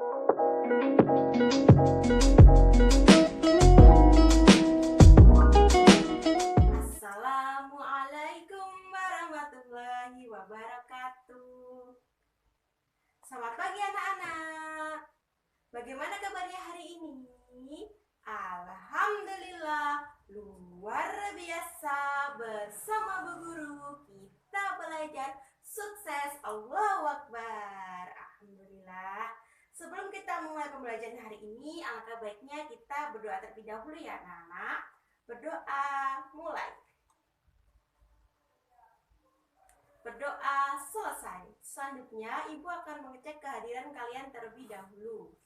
Assalamualaikum warahmatullahi wabarakatuh. Selamat pagi anak-anak. Bagaimana kabarnya hari ini? Alhamdulillah, luar biasa. Bersama Bu Guru kita belajar sukses. Allahu Akbar. Alhamdulillah. Sebelum kita mulai pembelajaran hari ini, alangkah baiknya kita berdoa terlebih dahulu ya anak-anak. Berdoa, mulai. Berdoa selesai. Selanjutnya, Ibu akan mengecek kehadiran kalian terlebih dahulu.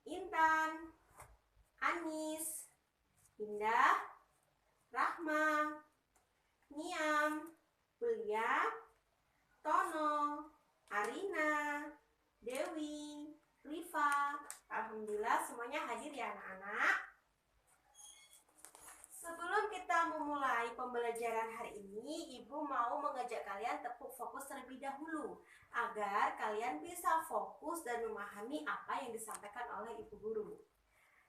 Intan, Anis, Indah, Rahma, Niam, Belia, Tono, Arina, Dewi, Rifa. Alhamdulillah semuanya hadir ya anak-anak. Sebelum kita memulai pembelajaran hari ini, Ibu mau mengajak kalian tepuk fokus terlebih dahulu agar kalian bisa fokus dan memahami apa yang disampaikan oleh Ibu Guru.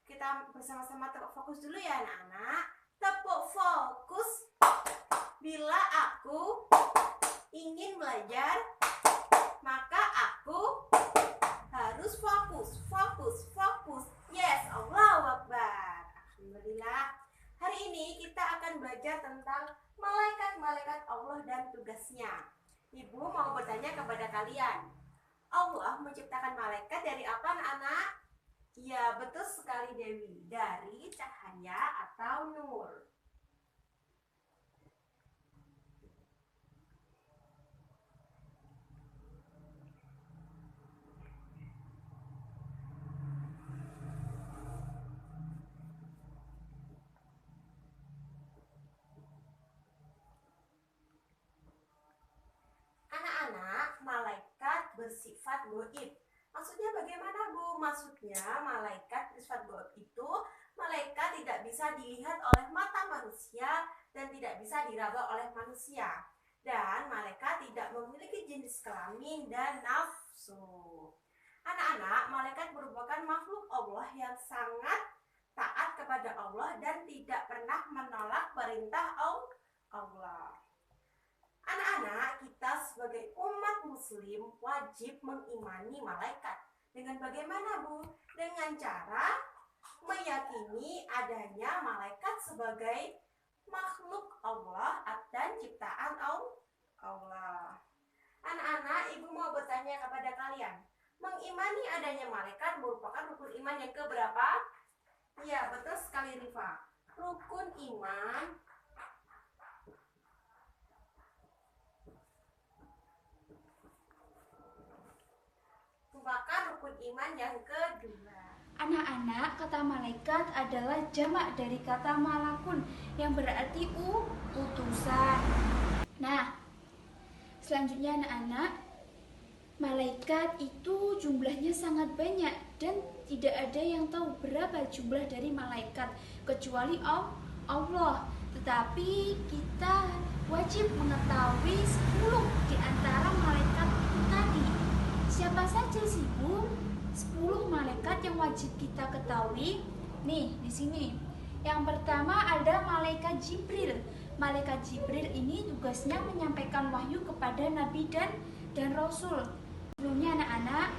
Kita bersama-sama tepuk fokus dulu ya anak-anak. Tepuk fokus. Bila aku ingin belajar, maka aku harus fokus, fokus, fokus. Yes, Allahu Akbar. Alhamdulillah. Hari ini kita akan belajar tentang malaikat-malaikat Allah dan tugasnya. Ibu mau bertanya kepada kalian, Allah menciptakan malaikat dari apa anak-anak? Ya, betul sekali Dewi. Dari cahaya atau nur. Anak-anak, malaikat bersifat gaib. Maksudnya bagaimana Bu? Maksudnya malaikat bersifat gaib itu malaikat tidak bisa dilihat oleh mata manusia dan tidak bisa diraba oleh manusia. Dan malaikat tidak memiliki jenis kelamin dan nafsu. Anak-anak, malaikat merupakan makhluk Allah yang sangat taat kepada Allah dan tidak pernah menolak perintah Allah. Anak-anak, kita sebagai umat muslim wajib mengimani malaikat. Dengan bagaimana Bu? Dengan cara meyakini adanya malaikat sebagai makhluk Allah dan ciptaan Allah. Anak-anak, Ibu mau bertanya kepada kalian, mengimani adanya malaikat merupakan rukun iman yang keberapa? Ya, betul sekali Rifa. Rukun iman merupakan rukun iman yang kedua. Anak-anak, kata malaikat adalah jamak dari kata malakun yang berarti utusan. Nah, selanjutnya anak-anak, malaikat itu jumlahnya sangat banyak dan tidak ada yang tahu berapa jumlah dari malaikat kecuali Allah. Tetapi kita wajib mengetahui 10 di antara malaikat itu tadi. Siapa saja sih Bu? 10 malaikat yang wajib kita ketahui. Nih, di sini. Yang pertama ada malaikat Jibril. Malaikat Jibril ini tugasnya menyampaikan wahyu kepada nabi dan rasul. Sebelumnya anak-anak,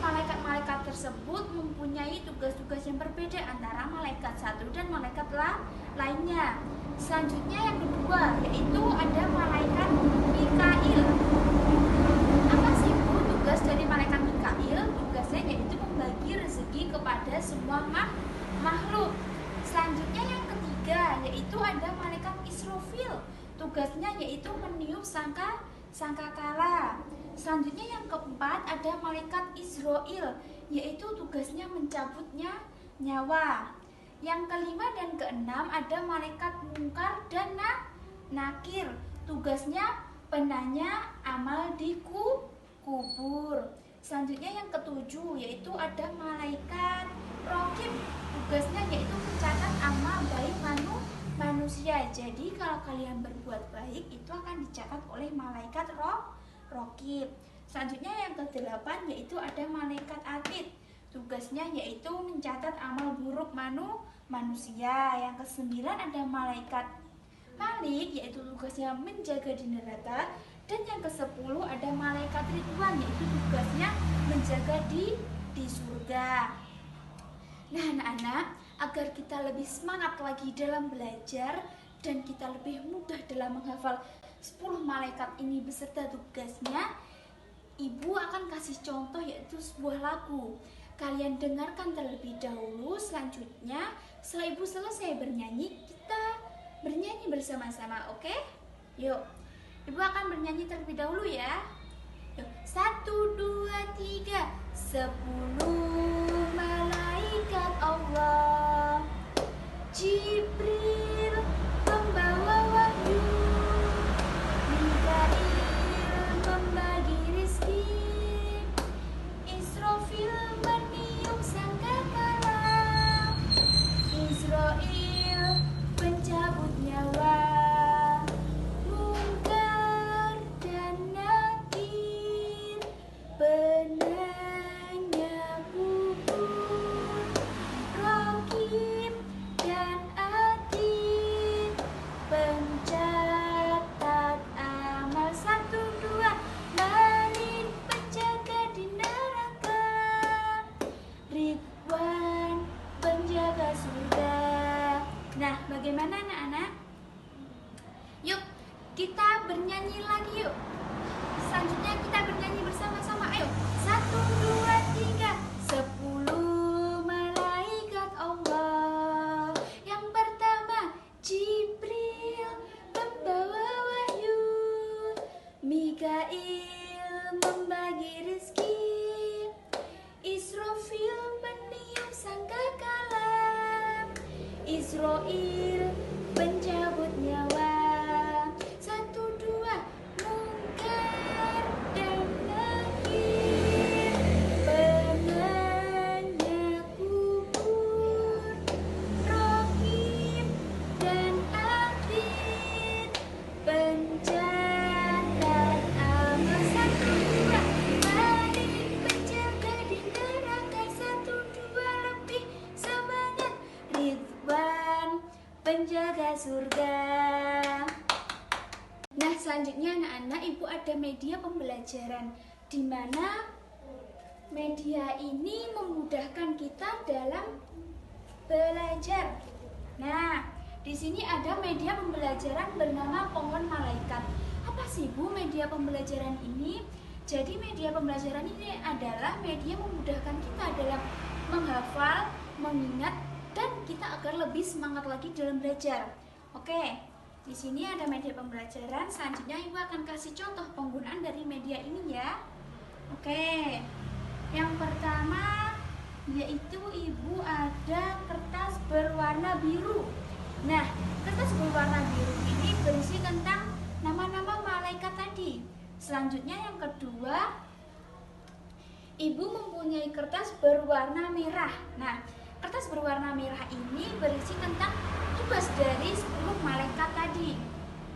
malaikat-malaikat tersebut mempunyai tugas-tugas yang berbeda antara malaikat satu dan malaikat lainnya. Selanjutnya yang kedua, yaitu ada malaikat Mikail. Apa sih Bu tugas dari malaikat Mikail? Tugasnya yaitu membagi rezeki kepada semua makhluk. Selanjutnya yang ketiga, yaitu ada malaikat Israfil. Tugasnya yaitu meniup sangkakala. Selanjutnya yang keempat ada malaikat Israel, yaitu tugasnya mencabutnya nyawa. Yang kelima dan keenam ada malaikat Mungkar dan Nakir. Tugasnya penanya amal di kubur. Selanjutnya yang ketujuh yaitu ada malaikat Raqib. Tugasnya yaitu mencatat amal baik manusia. Jadi kalau kalian berbuat baik itu akan dicatat oleh malaikat raqib. Selanjutnya yang ke-8 yaitu ada malaikat atid. Tugasnya yaitu mencatat amal buruk manusia. Yang ke-9 ada malaikat malik, yaitu tugasnya menjaga di neraka. Dan yang ke-10 ada malaikat ridwan, yaitu tugasnya menjaga di surga. Nah anak-anak, agar kita lebih semangat lagi dalam belajar dan kita lebih mudah dalam menghafal 10 malaikat ini beserta tugasnya, Ibu akan kasih contoh yaitu sebuah lagu. Kalian dengarkan terlebih dahulu, selanjutnya setelah Ibu selesai bernyanyi, kita bernyanyi bersama-sama, oke? Yuk, Ibu akan bernyanyi terlebih dahulu ya. Yuk, 1, 2, 3. 10 malaikat Allah, Jibril pembawa wahyu, Mikail membagi rizki, Israfil meniup sangkakala, Israel pencabut nyawa, Munkar dan Nakir penanya kubur, Raqib dan Atid pencatat amal. 1, 2, Malik penjaga di neraka, Ridwan penjaga surga. Nah, bagaimana anak-anak? Yuk, kita bernyanyi lagi yuk. Selanjutnya kita bernyanyi bersama-sama. Ayo, 1, 2, 3. 10 malaikat Allah. Yang pertama, Jibril pembawa wahyu, Mikail membagi rizki, Israfil meniup sangkakala, Israel pencabut nyawa. 1, 2, Munkar dan Nakir penanya kubur, Raqib dan Atid pencatat amal. 1, 2, Malik penjaga di neraka. 1, 2, lebih semangat, Ridwan penjaga surga. Nah, selanjutnya anak-anak, Ibu ada media pembelajaran di mana media ini memudahkan kita dalam belajar. Nah, di sini ada media pembelajaran bernama pohon malaikat. Apa sih Bu media pembelajaran ini? Jadi media pembelajaran ini adalah media memudahkan kita dalam menghafal, mengingat, dan kita agar lebih semangat lagi dalam belajar. Oke, di sini ada media pembelajaran. Selanjutnya Ibu akan kasih contoh penggunaan dari media ini ya. Oke, yang pertama yaitu Ibu ada kertas berwarna biru. Nah, kertas berwarna biru ini berisi tentang nama-nama malaikat tadi. Selanjutnya yang kedua, Ibu mempunyai kertas berwarna merah. Nah, kertas berwarna merah ini berisi tentang tugas dari 10 malaikat tadi.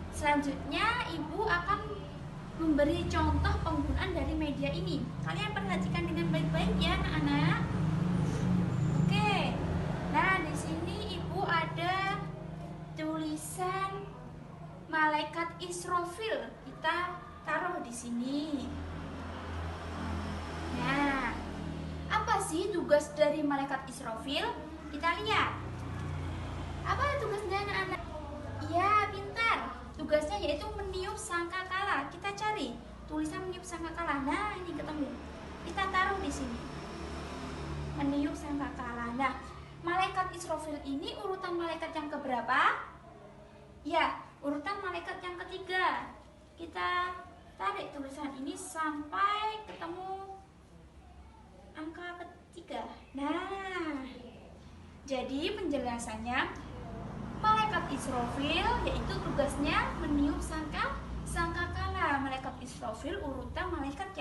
Selanjutnya Ibu akan memberi contoh penggunaan dari media ini. Kalian perhatikan dengan baik-baik ya anak-anak. Oke. Nah, di sini Ibu ada tulisan malaikat Israfil. Kita taruh di sini. Nah, apa sih tugas dari malaikat Israfil? Kita lihat. Apa tugasnya anak-anak? Iya, pintar. Tugasnya yaitu meniup sangkakala. Kita cari tulisan meniup sangkakala. Nah, ini ketemu. Kita taruh di sini. Meniup sangkakala. Nah, malaikat Israfil ini urutan malaikat yang keberapa? Ya, urutan malaikat yang ketiga. Kita tarik tulisan ini sampai ketemu angka ketiga. Nah, jadi penjelasannya, malaikat Israfil yaitu tugasnya meniup sangkakala. Malaikat Israfil urutan malaikat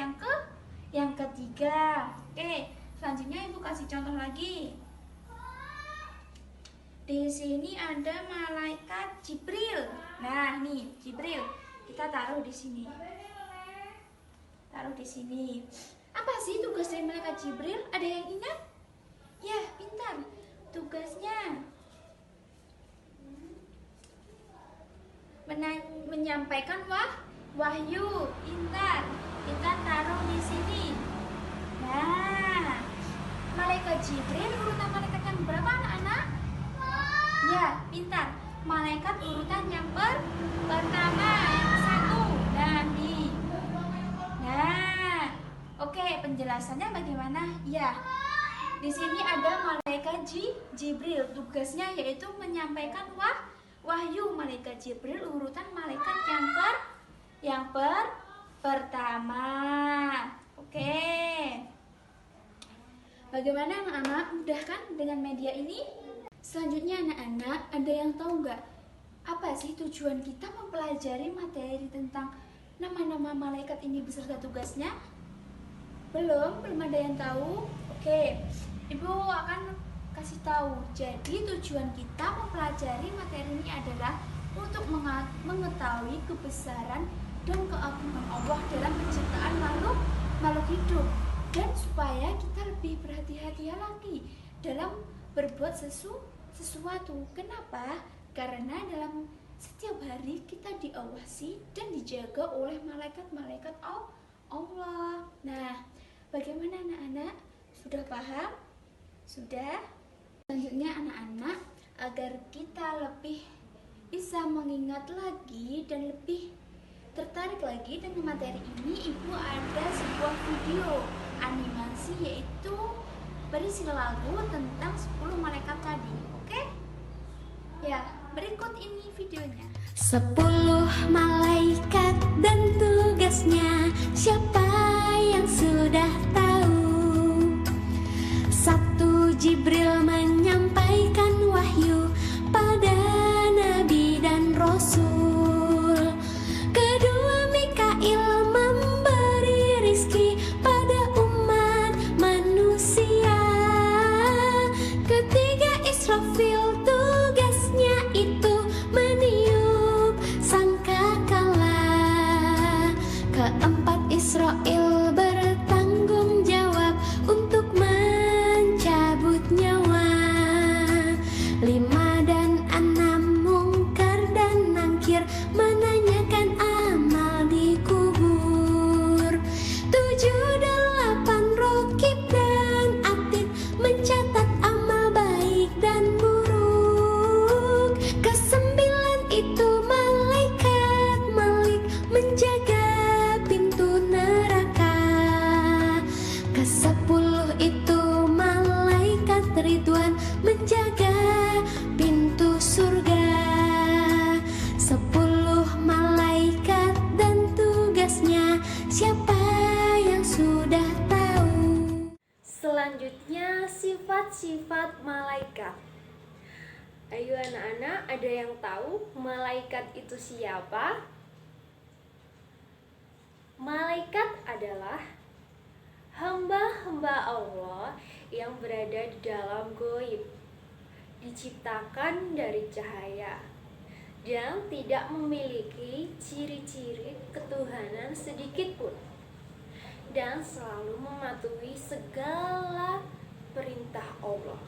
yang ketiga. Oke, selanjutnya Ibu kasih contoh lagi. Di sini ada malaikat Jibril. Nah, nih Jibril. Kita taruh di sini. Taruh di sini. Apa sih tugas dari malaikat Jibril? Ada yang ingat? Ya, pintar. Tugasnya menyampaikan wahyu. Pintar. Kita taruh di sini. Nah, malaikat Jibril urutan malaikat yang berapa, anak-anak? Ya, pintar. Malaikat urutan yang pertama, yang satu. Nah, oke, penjelasannya bagaimana? Ya, di sini ada malaikat Jibril. Tugasnya yaitu menyampaikan wahyu. Malaikat Jibril urutan malaikat yang pertama. Oke. Bagaimana anak-anak? Mudah kan dengan media ini? Selanjutnya anak-anak, ada yang tahu nggak apa sih tujuan kita mempelajari materi tentang nama-nama malaikat ini beserta tugasnya? Belum ada yang tahu? Oke, Ibu akan kasih tahu. Jadi tujuan kita mempelajari materi ini adalah untuk mengetahui kebesaran dan keagungan Allah dalam penciptaan makhluk hidup, dan supaya kita lebih berhati-hati lagi dalam berbuat sesuatu. Kenapa? Karena dalam setiap hari kita diawasi dan dijaga oleh malaikat-malaikat Allah. Nah, bagaimana anak-anak? Sudah paham? Sudah? Selanjutnya anak-anak, agar kita lebih bisa mengingat lagi dan lebih tertarik lagi dengan materi ini, Ibu ada sebuah video animasi yaitu berisi lagu tentang 10 malaikat tadi. Oke? Ya, berikut ini videonya. 10 malaikat dan tugasnya, siapa yang sudah tahu? 1 Jibril menyampaikan wahyu pada nabi dan rasul. 2 Mikail memberi rizki pada umat manusia. 3 Israfil tugasnya itu meniup sangkakala. 4 Israel bertanggung jawab untuk mencabut nyawa. 5 dan 6 mungkar dan nangkir menanyakan amal di kubur. 7 8 rokib dan atid mencatat amal baik dan buruk. 9 itu malaikat Malik menjaga pintu neraka. 10 itu malaikat Ridwan menjaga pintu surga. 10 malaikat dan tugasnya, siapa yang sudah tahu? Selanjutnya sifat-sifat malaikat. Ayo anak-anak, ada yang tahu malaikat itu siapa? Malaikat adalah hamba-hamba Allah yang berada di dalam gaib, diciptakan dari cahaya, dan tidak memiliki ciri-ciri ketuhanan sedikitpun, dan selalu mematuhi segala perintah Allah.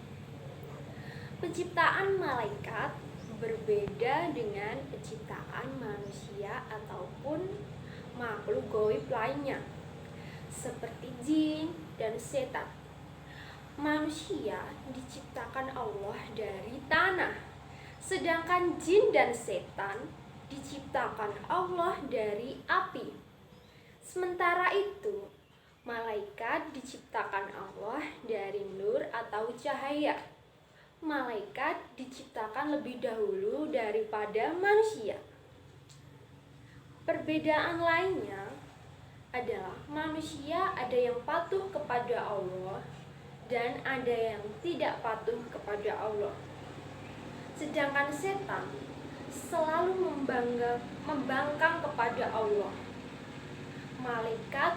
Penciptaan malaikat berbeda dengan penciptaan manusia ataupun makhluk gaib lainnya, seperti jin dan setan. Manusia diciptakan Allah dari tanah, sedangkan jin dan setan diciptakan Allah dari api. Sementara itu, malaikat diciptakan Allah dari nur atau cahaya. Malaikat diciptakan lebih dahulu daripada manusia. Perbedaan lainnya adalah manusia ada yang patuh kepada Allah dan ada yang tidak patuh kepada Allah. Sedangkan setan selalu membangkang kepada Allah. Malaikat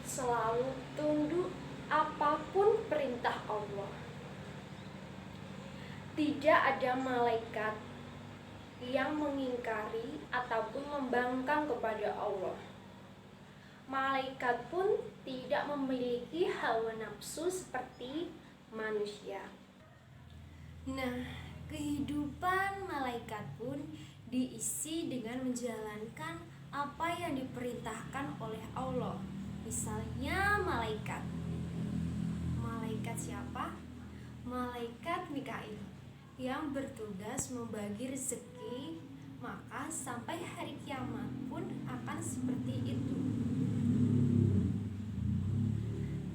selalu tunduk apapun perintah Allah. Tidak ada malaikat yang mengingkari ataupun membangkang kepada Allah. Malaikat pun tidak memiliki hawa nafsu seperti manusia. Nah, kehidupan malaikat pun diisi dengan menjalankan apa yang diperintahkan oleh Allah. Misalnya malaikat siapa? Malaikat Mikail yang bertugas membagi rezeki, maka sampai hari kiamat pun akan seperti itu.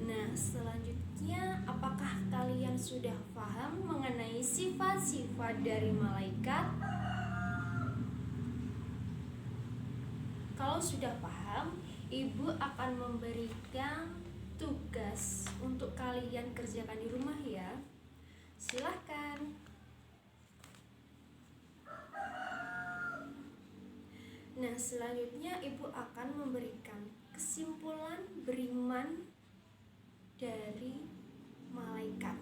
Nah, selanjutnya, apakah kalian sudah paham mengenai sifat-sifat dari malaikat? Kalau sudah paham, Ibu akan memberikan tugas untuk kalian kerjakan di rumah ya. Silahkan. Nah, selanjutnya Ibu akan memberikan kesimpulan beriman dari malaikat.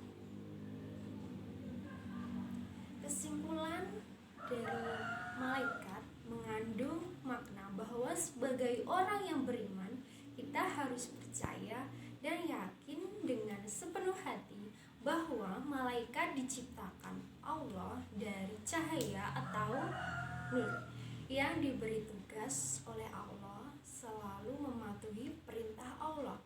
Kesimpulan dari malaikat mengandung makna bahwa sebagai orang yang beriman, kita harus percaya dan yakin dengan sepenuh hati bahwa malaikat diciptakan Allah dari cahaya atau nur, yang diberi tugas oleh Allah selalu mematuhi perintah Allah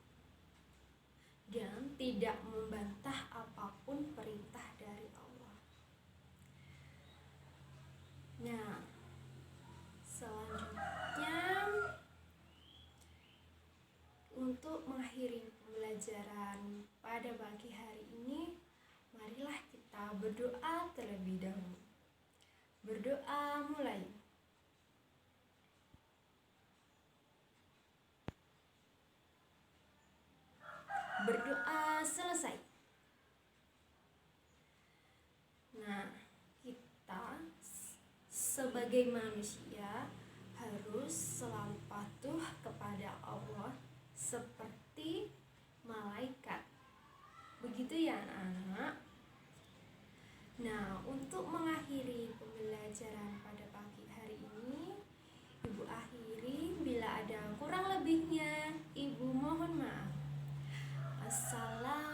dan tidak membantah apapun perintah dari Allah. Nah, selanjutnya, untuk mengakhiri pembelajaran pada pagi hari ini, marilah kita berdoa terlebih dahulu. Berdoa mulai. Berdoa selesai. Nah, kita sebagai manusia harus selalu patuh kepada Allah seperti malaikat. Begitu ya anak-anak. Nah, untuk mengakhiri pembelajaran pada pagi hari ini, Ibu akhiri. Bila ada kurang lebihnya, Ibu mohon maaf. Assalamualaikum